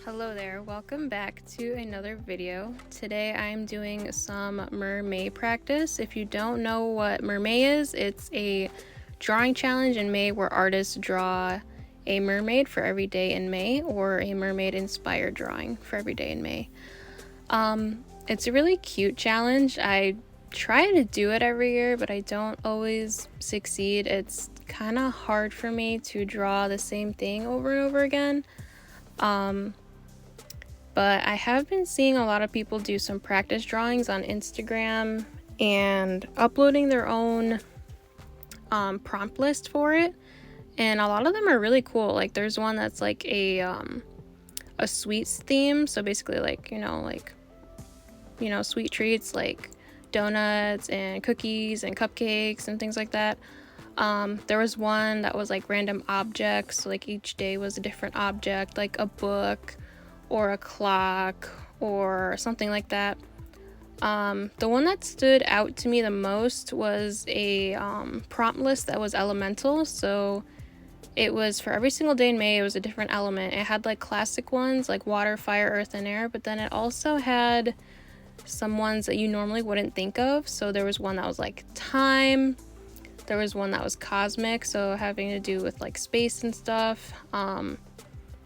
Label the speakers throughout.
Speaker 1: Hello there, welcome back to another video. Today I'm doing some Mermay practice. If you don't know what Mermay is, it's a drawing challenge in May where artists draw a mermaid for every day in May or a mermaid inspired drawing for every day in May. It's a really cute challenge. I try to do it every year, but I don't always succeed. It's kind of hard for me to draw the same thing over and over again. But I have been seeing a lot of people do some practice drawings on Instagram and uploading their own prompt list for it. And a lot of them are really cool. Like there's one that's like a sweets theme. So basically sweet treats like donuts and cookies and cupcakes and things like that. There was one that was like random objects. So like each day was a different object, like a book or a clock or something like that. The one that stood out to me the most was a prompt list that was elemental. So it was for every single day in May, it was a different element. It had like classic ones like water, fire, earth, and air, but then it also had some ones that you normally wouldn't think of. So there was one that was like time. There was one that was cosmic, so having to do with like space and stuff.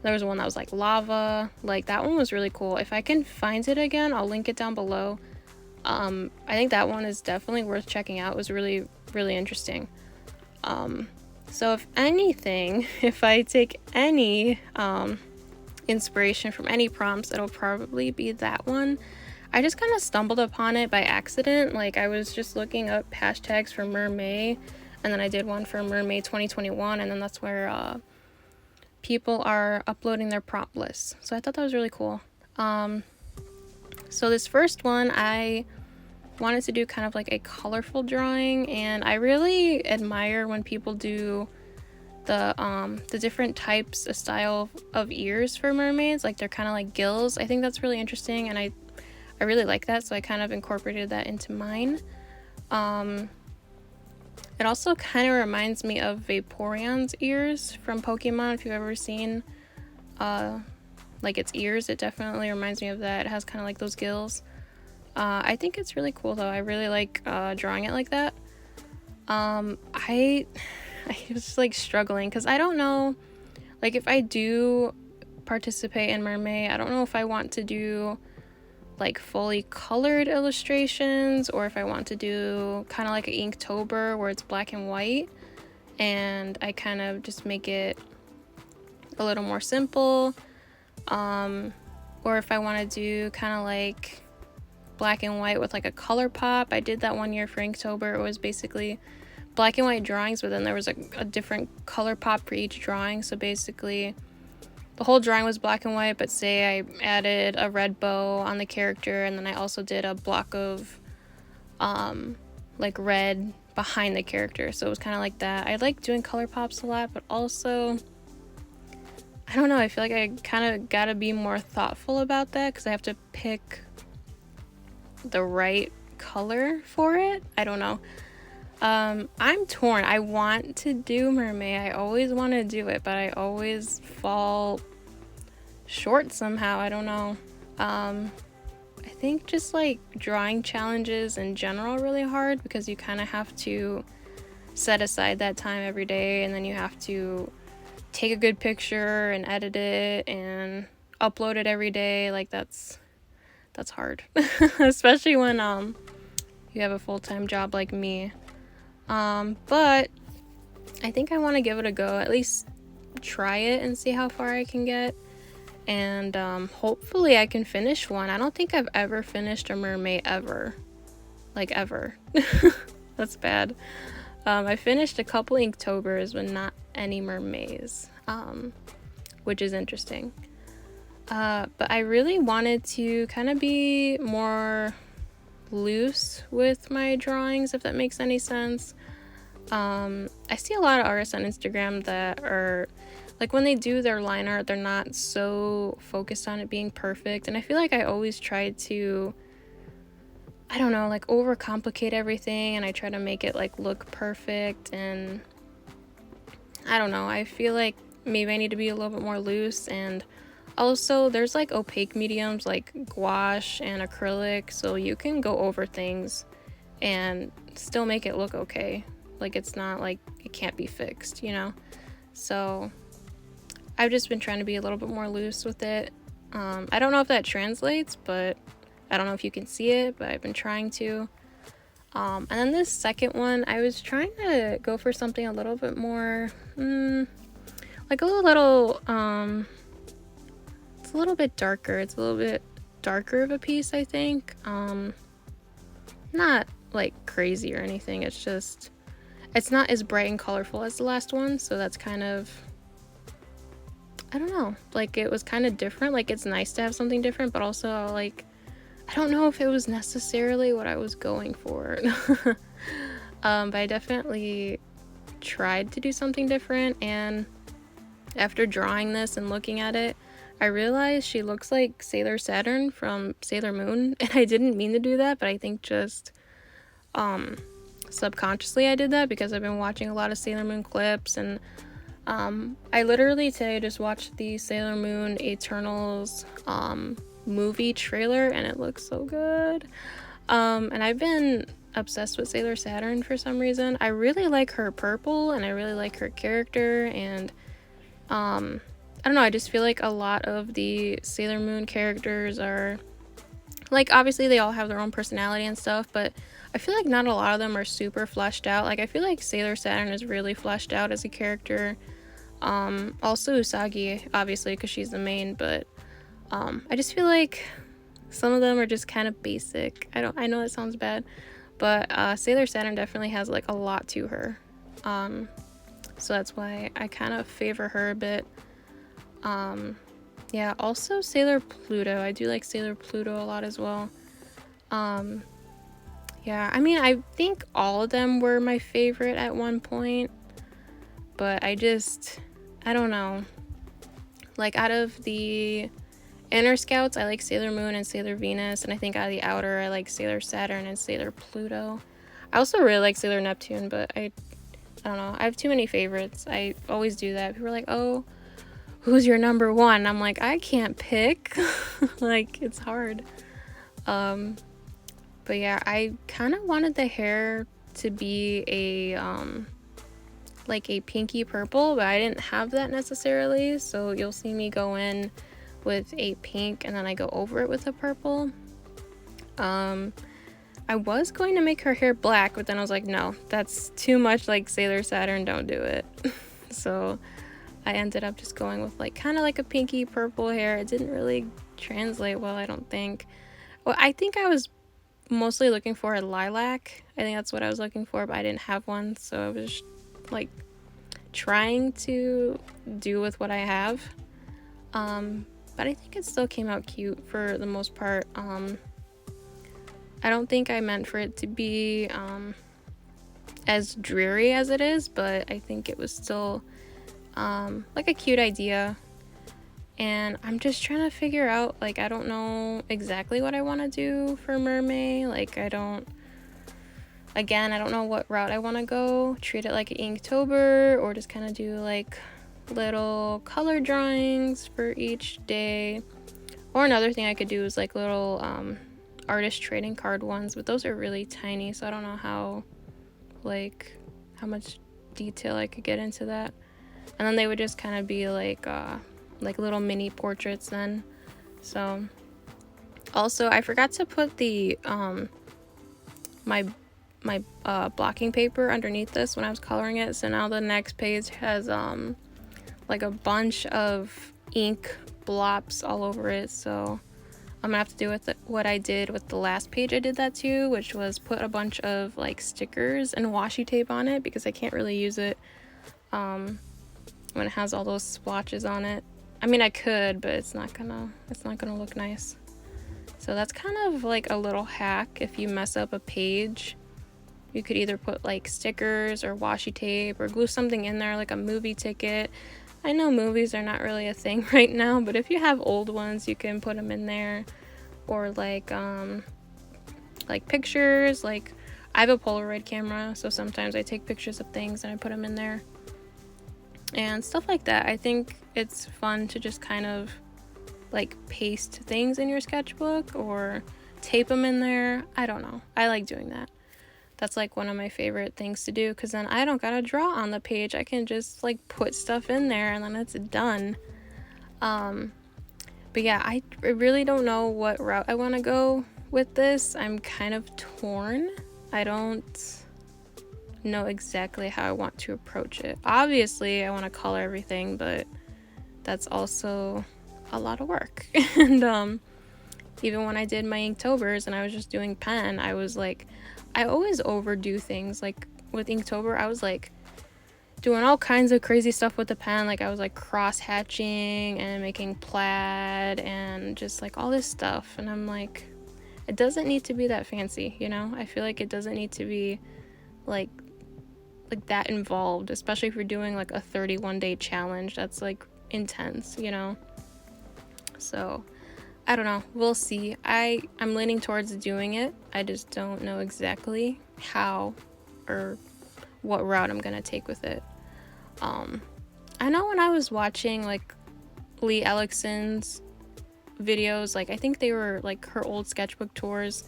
Speaker 1: There was one that was like lava. Like that one was really cool. If I can find it again, I'll link it down below. I think that one is definitely worth checking out. It was really, really interesting. So if anything, if I take any inspiration from any prompts, it'll probably be that one. I just kind of stumbled upon it by accident. Like I was just looking up hashtags for Mermay, and then I did one for Mermay 2021, and then that's where people are uploading their prompt lists. So I thought that was really cool. So this first one, I wanted to do kind of like a colorful drawing, and I really admire when people do the different types of style of ears for mermaids. Like they're kind of like gills. I think that's really interesting, and I really like that, so I kind of incorporated that into mine. It also kind of reminds me of Vaporeon's ears from Pokemon. If you've ever seen like its ears, it definitely reminds me of that. It has kind of like those gills. I think it's really cool though. I really like drawing it like that. I was like struggling because I don't know, like if I do participate in Mermay, I don't know if I want to do like fully colored illustrations or if I want to do kind of like an Inktober where it's black and white and I kind of just make it a little more simple, or if I want to do kind of like black and white with like a color pop. I did that one year for Inktober. It was basically black and white drawings, but then there was a different color pop for each drawing. So basically the whole drawing was black and white, but say I added a red bow on the character, and then I also did a block of like red behind the character. So it was kind of like that. I like doing color pops a lot, but also I don't know, I feel like I kind of gotta be more thoughtful about that because I have to pick the right color for it. I don't know. I'm torn. I want to do Mermay. I always want to do it, but I always fall short somehow. I don't know. I think just like drawing challenges in general are really hard because you kind of have to set aside that time every day, and then you have to take a good picture and edit it and upload it every day. Like that's hard, especially when you have a full-time job like me. But I think I want to give it a go, at least try it and see how far I can get, and hopefully I can finish one. I don't think I've ever finished a Mermay ever, like ever. That's bad. I finished a couple Inktober's but not any Mermays, which is interesting. But I really wanted to kind of be more loose with my drawings, if that makes any sense. I see a lot of artists on Instagram that are like, when they do their line art, they're not so focused on it being perfect, and I feel like I always try to, I don't know, like overcomplicate everything, and I try to make it like look perfect, and I don't know, I feel like maybe I need to be a little bit more loose and Also, there's like opaque mediums like gouache and acrylic, so you can go over things and still make it look okay. Like, it's not like it can't be fixed, you know? So I've just been trying to be a little bit more loose with it. I don't know if that translates, but I don't know if you can see it, but I've been trying to. And then this second one, I was trying to go for something a little bit more, like a little, it's a little bit darker. It's a little bit darker of a piece, I think. Not like crazy or anything. It's just, it's not as bright and colorful as the last one, so that's kind of, I don't know, like it was kind of different. Like, it's nice to have something different, but also like, I don't know if it was necessarily what I was going for. But I definitely tried to do something different, and after drawing this and looking at it, I realized she looks like Sailor Saturn from Sailor Moon, and I didn't mean to do that, but I think just subconsciously I did that because I've been watching a lot of Sailor Moon clips, and I literally today just watched the Sailor Moon Eternals movie trailer, and it looks so good. And I've been obsessed with Sailor Saturn for some reason. I really like her purple, and I really like her character, and I don't know, I just feel like a lot of the Sailor Moon characters are, like, obviously they all have their own personality and stuff, but I feel like not a lot of them are super fleshed out. Like, I feel like Sailor Saturn is really fleshed out as a character. Also Usagi, obviously, because she's the main, but I just feel like some of them are just kind of basic. I know that sounds bad, but Sailor Saturn definitely has like a lot to her. So that's why I kind of favor her a bit. Yeah, also Sailor Pluto. I do like Sailor Pluto a lot as well. Yeah, I mean, I think all of them were my favorite at one point, but I don't know. Like, out of the inner scouts, I like Sailor Moon and Sailor Venus, and I think out of the outer, I like Sailor Saturn and Sailor Pluto. I also really like Sailor Neptune, but I don't know. I have too many favorites. I always do that. People are like, oh, who's your number one? I'm like, I can't pick. Like, it's hard. But yeah, I kind of wanted the hair to be a like a pinky purple, but I didn't have that necessarily, so you'll see me go in with a pink and then I go over it with a purple. I was going to make her hair black, but then I was like, no, that's too much like Sailor Saturn, don't do it. So I ended up just going with like kind of like a pinky purple hair. It didn't really translate well, I don't think. Well, I think I was mostly looking for a lilac. I think that's what I was looking for, but I didn't have one, so I was like trying to do with what I have. But I think it still came out cute for the most part. I don't think I meant for it to be as dreary as it is, but I think it was still like a cute idea. And I'm just trying to figure out, like, I don't know exactly what I want to do for Mermay. Like, I don't know what route I want to go. Treat it like an Inktober, or just kind of do like little color drawings for each day. Or another thing I could do is like little artist trading card ones, but those are really tiny, so I don't know how much detail I could get into that. And then they would just kind of be like little mini portraits then. So also, I forgot to put the my blocking paper underneath this when I was coloring it, so now the next page has like a bunch of ink blops all over it, so I'm gonna have to do with what I did with the last page I did that to, which was put a bunch of like stickers and washi tape on it, because I can't really use it when it has all those splotches on it. I mean, I could, but it's not gonna look nice. So that's kind of like a little hack. If you mess up a page, you could either put like stickers or washi tape or glue something in there, like a movie ticket. I know movies are not really a thing right now, but if you have old ones, you can put them in there. Or like pictures. Like, I have a Polaroid camera, so sometimes I take pictures of things and I put them in there. And stuff like that. I think it's fun to just kind of like paste things in your sketchbook or tape them in there. I don't know. I like doing that. That's like one of my favorite things to do, because then I don't gotta draw on the page. I can just like put stuff in there and then it's done. But yeah, I really don't know what route I want to go with this. I'm kind of torn. I don't know exactly how I want to approach it. Obviously, I want to color everything, but that's also a lot of work. And even when I did my Inktobers and I was just doing pen, I was like, I always overdo things. Like with Inktober, I was like doing all kinds of crazy stuff with the pen. Like I was like cross hatching and making plaid and just like all this stuff. And I'm like, it doesn't need to be that fancy, you know? I feel like it doesn't need to be like that involved, especially if you're doing like a 31-day challenge. That's like intense, you know? So I don't know, we'll see. I'm leaning towards doing it. I just don't know exactly how or what route I'm gonna take with it. I know when I was watching like Lee Ellickson's videos, like I think they were like her old sketchbook tours,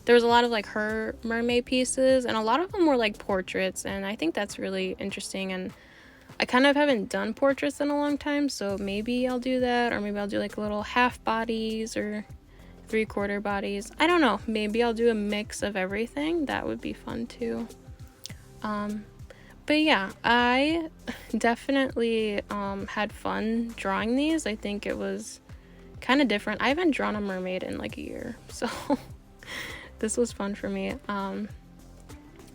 Speaker 1: there was a lot of like her mermaid pieces, and a lot of them were like portraits, and I think that's really interesting. And I kind of haven't done portraits in a long time, so maybe I'll do that, or maybe I'll do like little half bodies or 3/4 bodies. I don't know, maybe I'll do a mix of everything. That would be fun too. But yeah, I definitely had fun drawing these. I think it was kind of different. I haven't drawn a mermaid in like a year, so this was fun for me.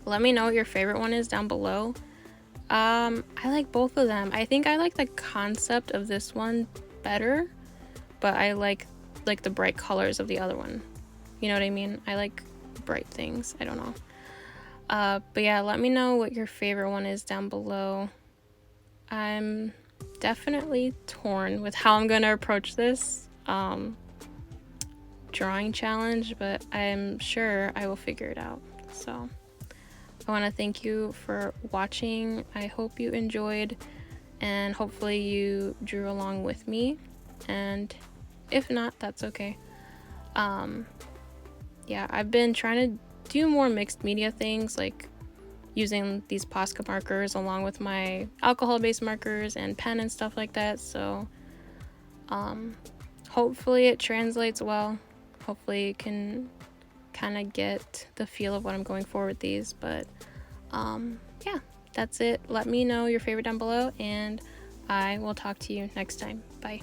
Speaker 1: Let me know what your favorite one is down below. I like both of them. I think I like the concept of this one better, but I like the bright colors of the other one. You know what I mean? I like bright things. I don't know. But yeah, let me know what your favorite one is down below. I'm definitely torn with how I'm gonna approach this drawing challenge, but I'm sure I will figure it out. So I want to thank you for watching. I hope you enjoyed, and hopefully you drew along with me, and if not, that's okay. Yeah, I've been trying to do more mixed media things, like using these Posca markers along with my alcohol-based markers and pen and stuff like that. So hopefully it translates well. Hopefully you can kind of get the feel of what I'm going for with these. But yeah, that's it. Let me know your favorite down below, and I will talk to you next time. Bye.